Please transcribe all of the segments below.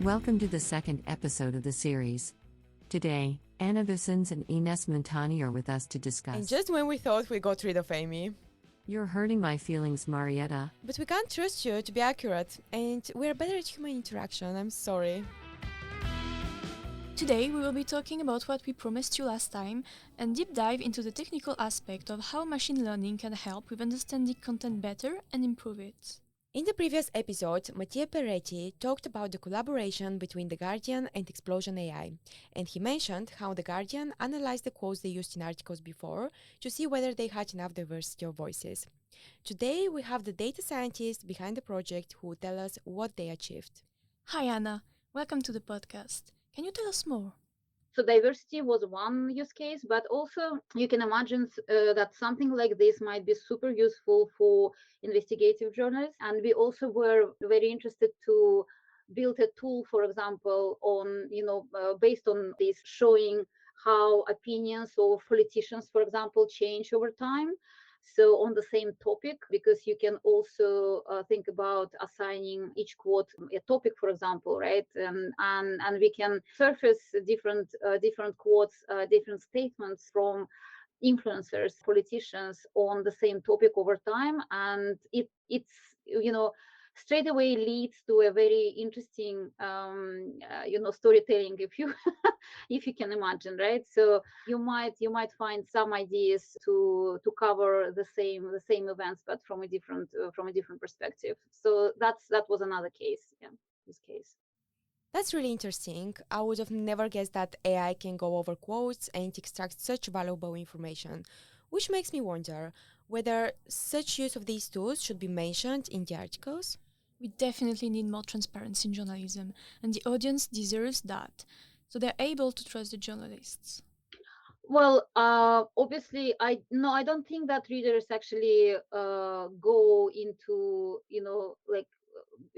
Welcome to the second episode of the series. Today, Anna Vissens and Ines Montani are with us to discuss. And just when we thought we got rid of Amy. You're hurting my feelings, Marieta. But we can't trust you to be accurate, and we're better at human interaction, I'm sorry. Today we will be talking about what we promised you last time and deep dive into the technical aspect of how machine learning can help with understanding content better and improve it. In the previous episode, Mattia Peretti talked about the collaboration between The Guardian and ExplosionAI, and he mentioned how The Guardian analyzed the quotes they used in articles before to see whether they had enough diversity of voices. Today we have the data scientists behind the project who will tell us what they achieved. Hi Anna, welcome to the podcast. Can you tell us more? So diversity was one use case, but also you can imagine that something like this might be super useful for investigative journalists. And we also were very interested to build a tool, for example, on, based on this, showing how opinions of politicians, for example, change over time. So on the same topic, because you can also think about assigning each quote a topic, for example, right? And we can surface different quotes, different statements from influencers, politicians on the same topic over time, and it's straight away leads to a very interesting storytelling, if you if you can imagine, right? So you might find some ideas to cover the same events, but from a different perspective. So that was another case, this case. That's really interesting. I would have never guessed that AI can go over quotes and extract such valuable information, which makes me wonder whether such use of these tools should be mentioned in the articles. We definitely need more transparency in journalism, and the audience deserves that, so they're able to trust the journalists. Well, obviously, I don't think that readers actually go into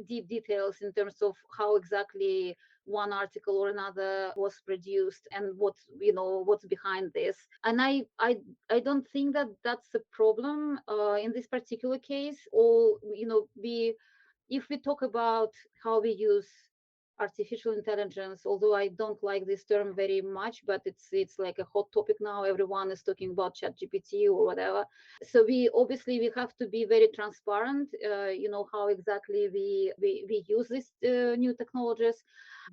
deep details in terms of how exactly one article or another was produced and what's behind this. And I don't think that that's a problem in this particular case. Or if we talk about how we use artificial intelligence, although I don't like this term very much, but it's like a hot topic now. Everyone is talking about ChatGPT or whatever. So we have to be very transparent, how exactly we use these new technologies.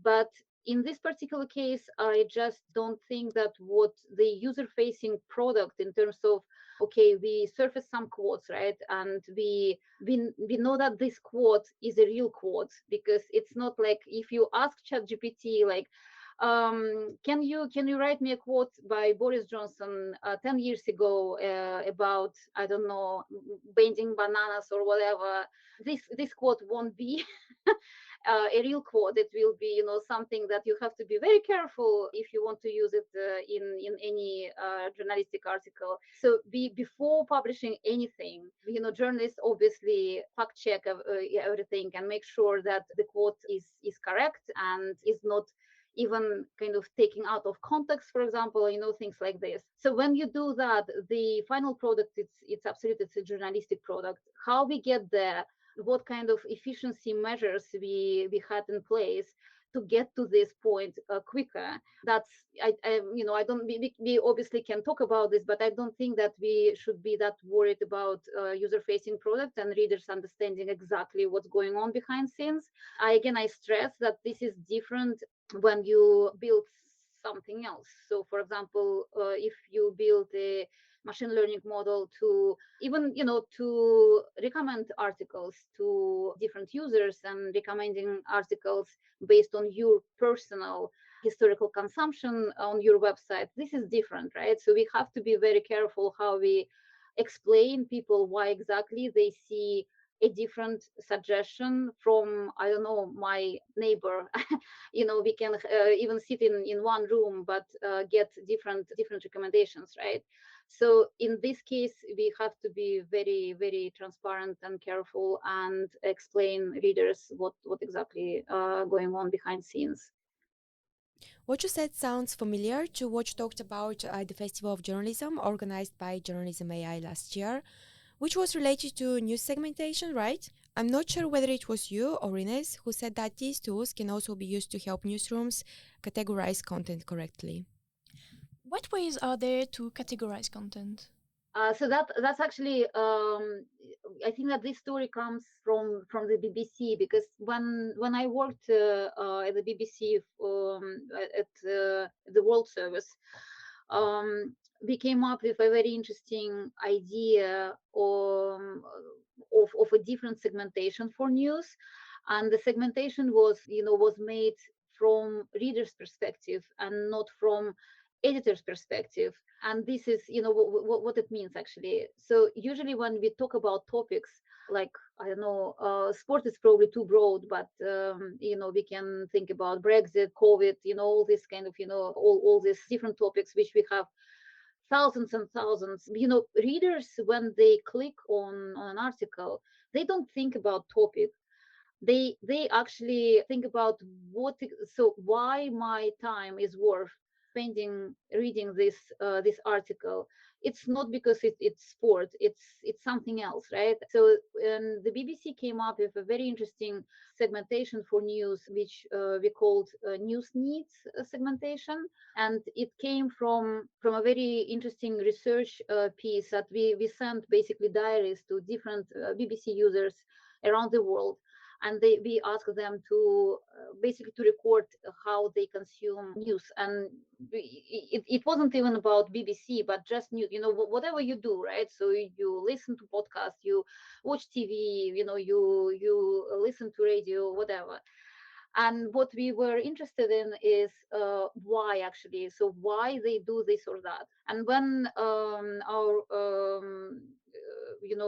But in this particular case, I just don't think that what the user-facing product in terms of, okay, we surface some quotes, right? And we know that this quote is a real quote, because it's not like if you ask ChatGPT, like, can you write me a quote by Boris Johnson 10 years ago about, I don't know, bending bananas or whatever. This quote won't be a real quote. It will be something that you have to be very careful if you want to use it in any journalistic article. So before publishing anything, journalists obviously fact check everything and make sure that the quote is correct and is not even kind of taking out of context, for example, things like this. So when you do that, the final product, it's absolutely, it's a journalistic product. How we get there, what kind of efficiency measures we had in place to get to this point quicker. That's I don't. We obviously can talk about this, but I don't think that we should be that worried about user-facing product and readers understanding exactly what's going on behind scenes. I stress that this is different when you build something else. So, for example, if you build a machine learning model to even to recommend articles to different users and recommending articles based on your personal historical consumption on your website, this is different, right? So we have to be very careful how we explain people why exactly they see a different suggestion from, I don't know, my neighbor. We can even sit in one room, but get different recommendations, right? So in this case, we have to be very, very transparent and careful and explain readers what exactly going on behind scenes. What you said sounds familiar to what you talked about at the Festival of Journalism organized by Journalism AI last year, which was related to news segmentation, right? I'm not sure whether it was you or Ines who said that these tools can also be used to help newsrooms categorize content correctly. What ways are there to categorize content? So that's actually I think that this story comes from the BBC, because when I worked at the BBC at the World Service, we came up with a very interesting idea of a different segmentation for news, and the segmentation was made from reader's perspective and not from editor's perspective. And this is what it means actually. So usually when we talk about topics like, I don't know, sport is probably too broad, but we can think about Brexit, COVID, all this kind of all these different topics which we have thousands and thousands. Readers, when they click on an article, they don't think about topic. They actually think about why my time is worth spending reading this article. It's not because it's sport, it's something else, right? So the BBC came up with a very interesting segmentation for news, which we called news needs segmentation. And it came from a very interesting research piece that we sent basically diaries to different BBC users around the world, and we ask them to basically to record how they consume news. And it wasn't even about BBC, but just news, whatever you do, right? So you listen to podcasts, you watch TV, you listen to radio, whatever. And what we were interested in is why actually, so why they do this or that. And when our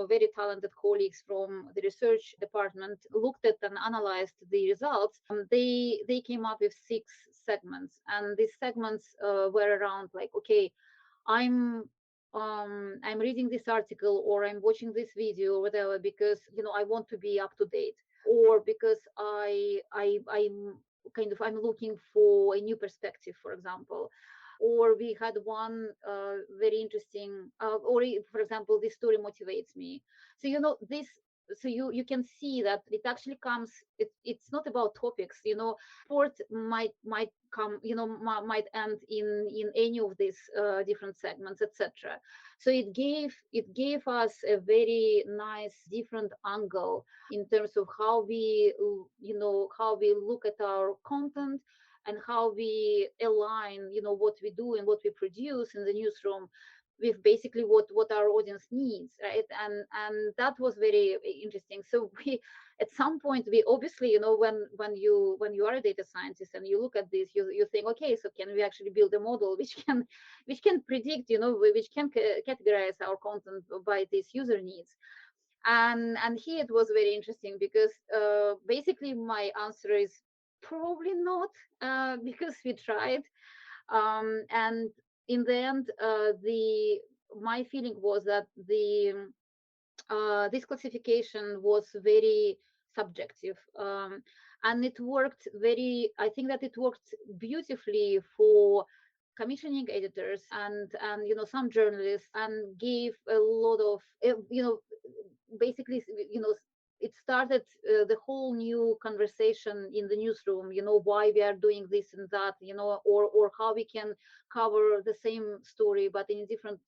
very talented colleagues from the research department looked at and analyzed the results, they came up with 6 segments. And these segments were around like, okay, I'm reading this article, or I'm watching this video or whatever because I want to be up to date, or because I'm looking for a new perspective, for example. Or we had one very interesting, for example, this story motivates me. So this. So you can see that it actually comes. It's not about topics. Sport might come. Might end in any of these different segments, etc. So it gave us a very nice different angle in terms of how we look at our content, and how we align what we do and what we produce in the newsroom with basically what our audience needs, right? And that was very interesting. So we, at some point, we obviously, when you are a data scientist and you look at this, you think, okay, so can we actually build a model which can predict, which can categorize our content by these user needs? And here it was very interesting, because basically my answer is probably not, because we tried, and in the end, my feeling was that this classification was very subjective, and it worked I think that it worked beautifully for commissioning editors and some journalists, and gave a lot of basically it started the whole new conversation in the newsroom, why we are doing this and that, or how we can cover the same story but in a different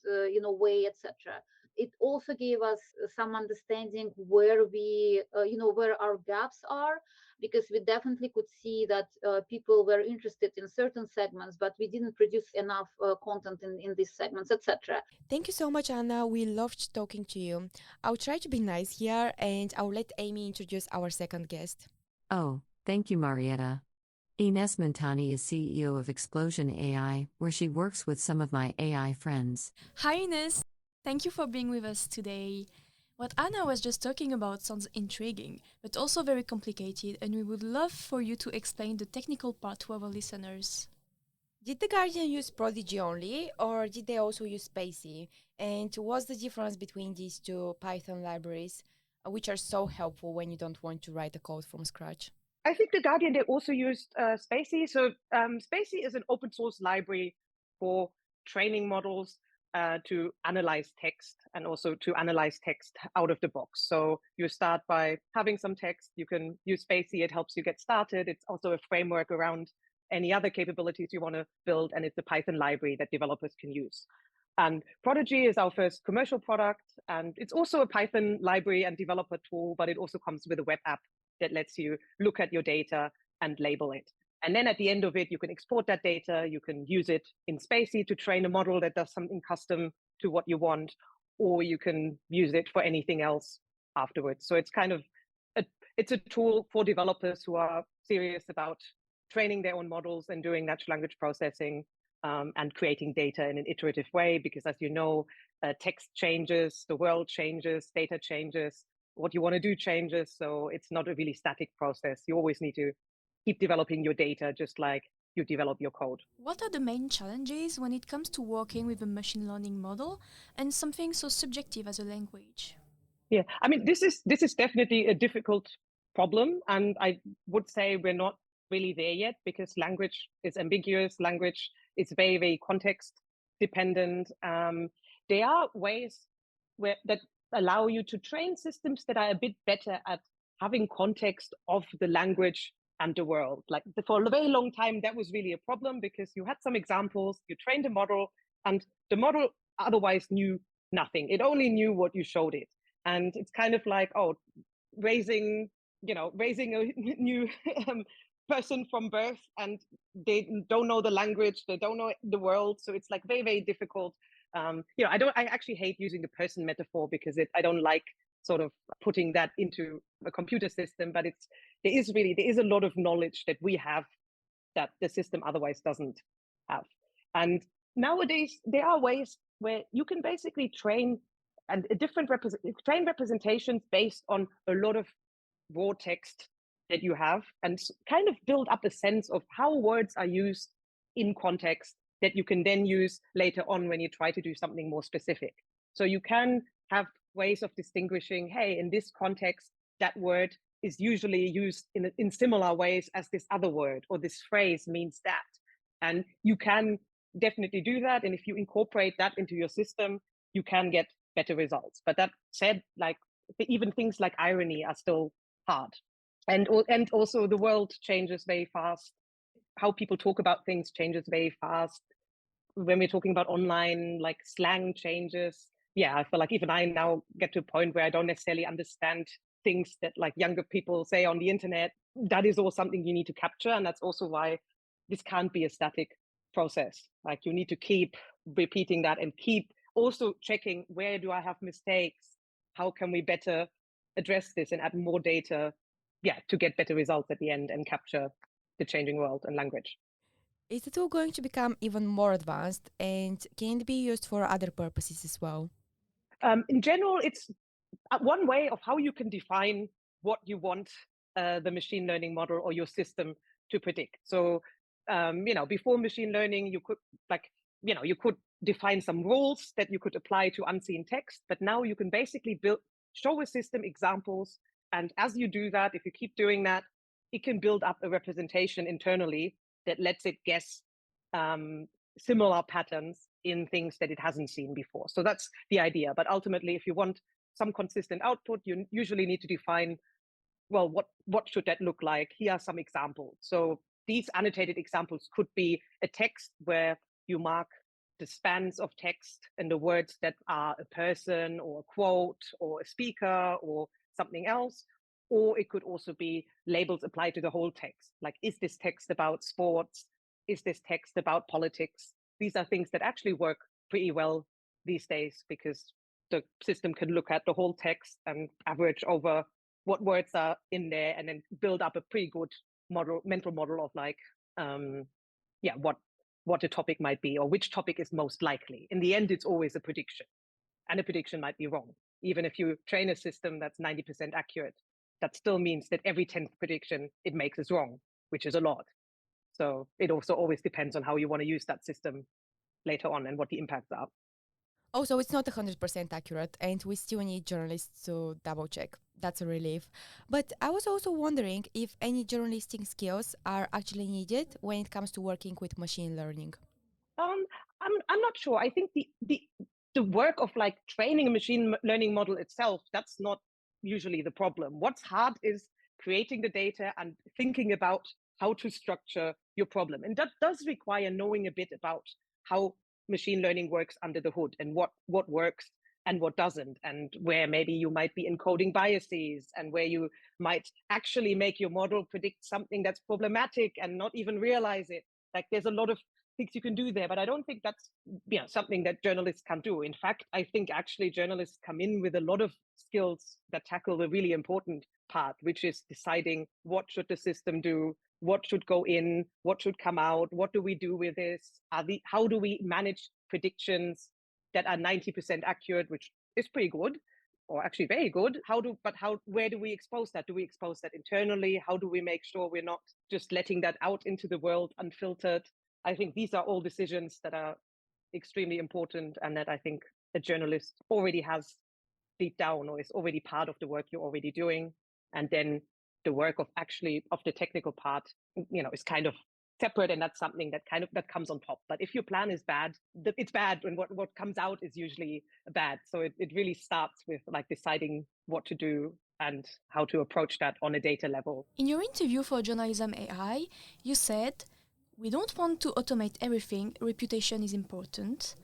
way, etc. It also gave us some understanding where where our gaps are, because we definitely could see that people were interested in certain segments, but we didn't produce enough content in these segments, etc. Thank you so much, Anna. We loved talking to you. I'll try to be nice here, and I'll let Amy introduce our second guest. Oh, thank you, Marieta. Ines Montani is CEO of ExplosionAI, where she works with some of my AI friends. Hi Ines! Thank you for being with us today. What Anna was just talking about sounds intriguing, but also very complicated, and we would love for you to explain the technical part to our listeners. Did The Guardian use Prodigy only, or did they also use Spacey? And what's the difference between these two Python libraries, which are so helpful when you don't want to write the code from scratch? I think The Guardian, they also used Spacey. So Spacey is an open source library for training models. to analyze text and also to analyze text out of the box. So you start by having some text. You can use Spacey. It helps you get started. It's also a framework around any other capabilities you want to build, and it's a Python library that developers can use. And Prodigy is our first commercial product, and it's also a Python library and developer tool, but it also comes with a web app that lets you look at your data and label it. And then at the end of it, you can export that data. You can use it in Spacey to train a model that does something custom to what you want, or you can use it for anything else afterwards. So it's kind of it's a tool for developers who are serious about training their own models and doing natural language processing and creating data in an iterative way. Because as you know, text changes, the world changes, data changes, what you want to do changes. So it's not a really static process. You always need to keep developing your data just like you develop your code. What are the main challenges when it comes to working with a machine learning model and something so subjective as a language? Yeah, I mean, this is definitely a difficult problem, and I would say we're not really there yet because language is ambiguous. Language is very, very context dependent. There are ways that allow you to train systems that are a bit better at having context of the language and the world. Like for a very long time, that was really a problem because you had some examples, you trained a model, and the model otherwise knew nothing. It only knew what you showed it. And it's kind of like, raising a new person from birth, and they don't know the language, they don't know the world. So it's like very, very difficult. I actually hate using the person metaphor because I don't like sort of putting that into a computer system, but there is a lot of knowledge that we have that the system otherwise doesn't have. And nowadays there are ways where you can basically train representations based on a lot of raw text that you have and kind of build up a sense of how words are used in context that you can then use later on when you try to do something more specific. So you can have ways of distinguishing, hey, in this context, that word is usually used in similar ways as this other word, or this phrase means that. And you can definitely do that. And if you incorporate that into your system, you can get better results. But that said, like even things like irony are still hard. And also the world changes very fast. How people talk about things changes very fast. When we're talking about online, like slang changes. Yeah, I feel like even I now get to a point where I don't necessarily understand things that like younger people say on the internet. That is all something you need to capture. And that's also why this can't be a static process. Like you need to keep repeating that and keep also checking, where do I have mistakes? How can we better address this and add more data, to get better results at the end and capture the changing world and language. Is the tool going to become even more advanced, and can it be used for other purposes as well? In general, it's one way of how you can define what you want the machine learning model or your system to predict. So, before machine learning, you could define some rules that you could apply to unseen text, but now you can basically show a system examples. And as you do that, if you keep doing that, it can build up a representation internally that lets it guess similar patterns in things that it hasn't seen before. So that's the idea. But ultimately, if you want some consistent output, you usually need to define, well, what should that look like? Here are some examples. So these annotated examples could be a text where you mark the spans of text and the words that are a person or a quote or a speaker or something else. Or it could also be labels applied to the whole text. Like, is this text about sports? Is this text about politics? These are things that actually work pretty well these days because the system can look at the whole text and average over what words are in there and then build up a pretty good mental model of like, what a topic might be or which topic is most likely. In the end, it's always a prediction, and a prediction might be wrong. Even if you train a system that's 90% accurate, that still means that every 10th prediction it makes is wrong, which is a lot. So it also always depends on how you want to use that system later on and what the impacts are. Also, it's not 100% accurate, and we still need journalists to double check. That's a relief. But I was also wondering if any journalistic skills are actually needed when it comes to working with machine learning. I'm not sure. I think the work of like training a machine learning model itself, that's not usually the problem. What's hard is creating the data and thinking about how to structure your problem. And that does require knowing a bit about how machine learning works under the hood and what works and what doesn't, and where maybe you might be encoding biases and where you might actually make your model predict something that's problematic and not even realize it. Like there's a lot of things you can do there, but I don't think that's something that journalists can do. In fact, I think actually journalists come in with a lot of skills that tackle the really important part, which is deciding what should the system do, what should go in, what should come out, what do we do with this, how do we manage predictions that are 90% accurate, which is pretty good, or actually very good. Where do we expose that? Do we expose that internally? How do we make sure we're not just letting that out into the world unfiltered? I think these are all decisions that are extremely important and that I think a journalist already has deep down or is already part of the work you're already doing. And then the work of the technical part, is kind of separate, and that's something that comes on top. But if your plan is bad, it's bad, and what comes out is usually bad. So it really starts with like deciding what to do and how to approach that on a data level. In your interview for Journalism AI, you said, "We don't want to automate everything, reputation is important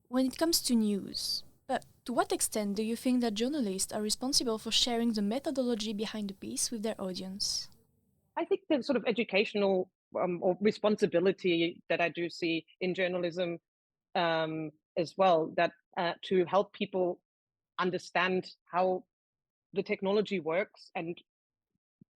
when it comes to news." But to what extent do you think that journalists are responsible for sharing the methodology behind the piece with their audience? I think the sort of educational or responsibility that I do see in journalism as well, that to help people understand how the technology works and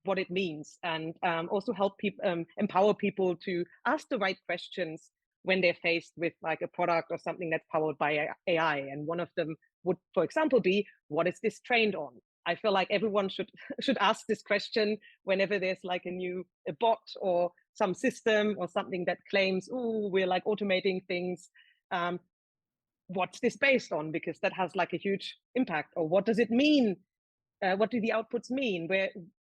what it means, and also help people, empower people to ask the right questions when they're faced with like a product or something that's powered by AI. And one of them would, for example, be, what is this trained on? I feel like everyone should ask this question whenever there's like a bot or some system or something that claims, oh, we're like automating things. What's this based on? Because that has like a huge impact. Or what does it mean? What do the outputs mean?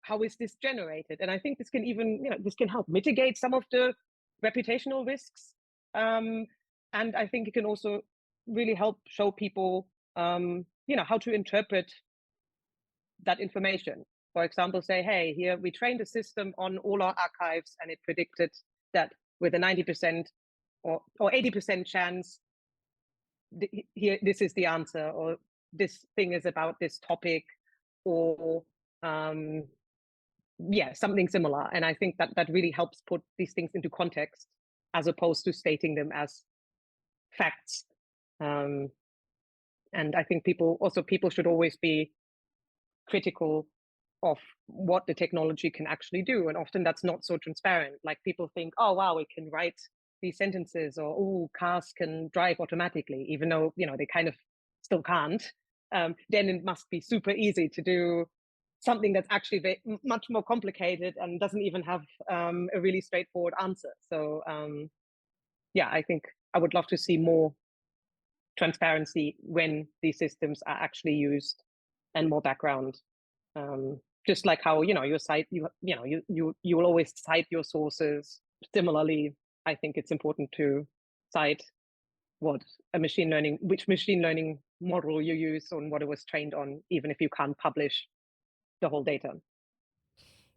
How is this generated? And I think this can even, this can help mitigate some of the reputational risks. And I think it can also really help show people, how to interpret that information. For example, say, hey, here we trained a system on all our archives and it predicted that with a 90% or 80% chance, here, this is the answer, or this thing is about this topic, or something similar. And I think that really helps put these things into context as opposed to stating them as facts. And I think people should always be critical of what the technology can actually do. And often that's not so transparent. Like people think, oh, wow, it can write these sentences, or, oh, cars can drive automatically, even though, they kind of still can't. Then it must be super easy to do something that's actually much more complicated and doesn't even have a really straightforward answer. So I think I would love to see more transparency when these systems are actually used, and more background. Just like how your site, you will always cite your sources. Similarly, I think it's important to cite which machine learning model you use and what it was trained on, even if you can't publish the whole data.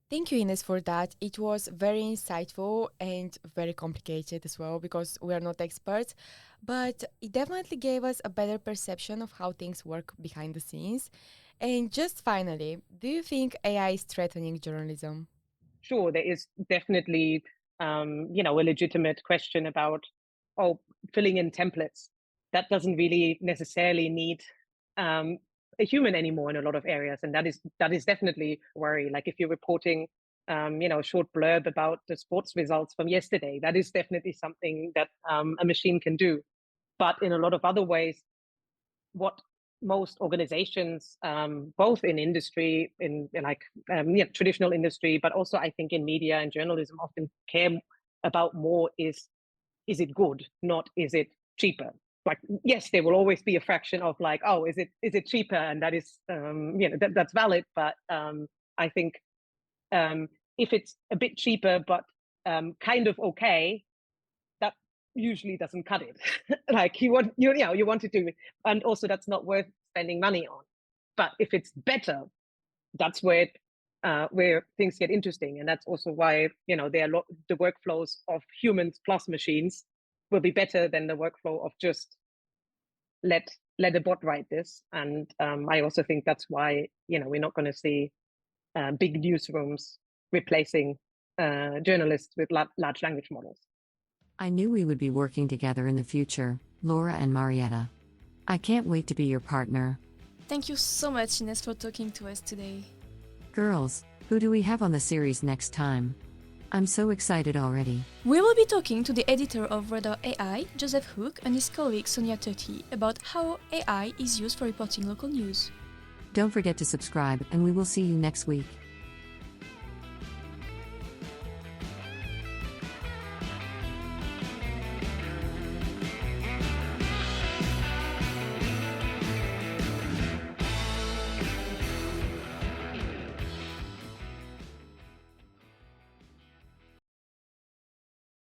Thank you, Ines, for that. It was very insightful and very complicated as well, because we are not experts, but it definitely gave us a better perception of how things work behind the scenes. And just finally, do you think AI is threatening journalism? Sure, there is definitely, a legitimate question about, filling in templates. That doesn't really necessarily need a human anymore in a lot of areas, and that is definitely a worry. Like if you're reporting, a short blurb about the sports results from yesterday, that is definitely something that a machine can do. But in a lot of other ways, what most organizations, both in industry, in traditional industry, but also I think in media and journalism, often care about more is it good, not is it cheaper. Like, yes, there will always be a fraction of like, oh, is it cheaper, and that is that's valid. But I think if it's a bit cheaper but kind of okay, usually doesn't cut it. Like you want to do it, and also that's not worth spending money on. But if it's better, that's where things get interesting, and that's also why the workflows of humans plus machines will be better than the workflow of just let a bot write this. And I also think that's why we're not going to see big newsrooms replacing journalists with large language models. I knew we would be working together in the future, Laura and Marieta. I can't wait to be your partner. Thank you so much, Ines, for talking to us today. Girls, who do we have on the series next time? I'm so excited already. We will be talking to the editor of Radar AI, Joseph Hook, and his colleague Sonia Tutti about how AI is used for reporting local news. Don't forget to subscribe, and we will see you next week.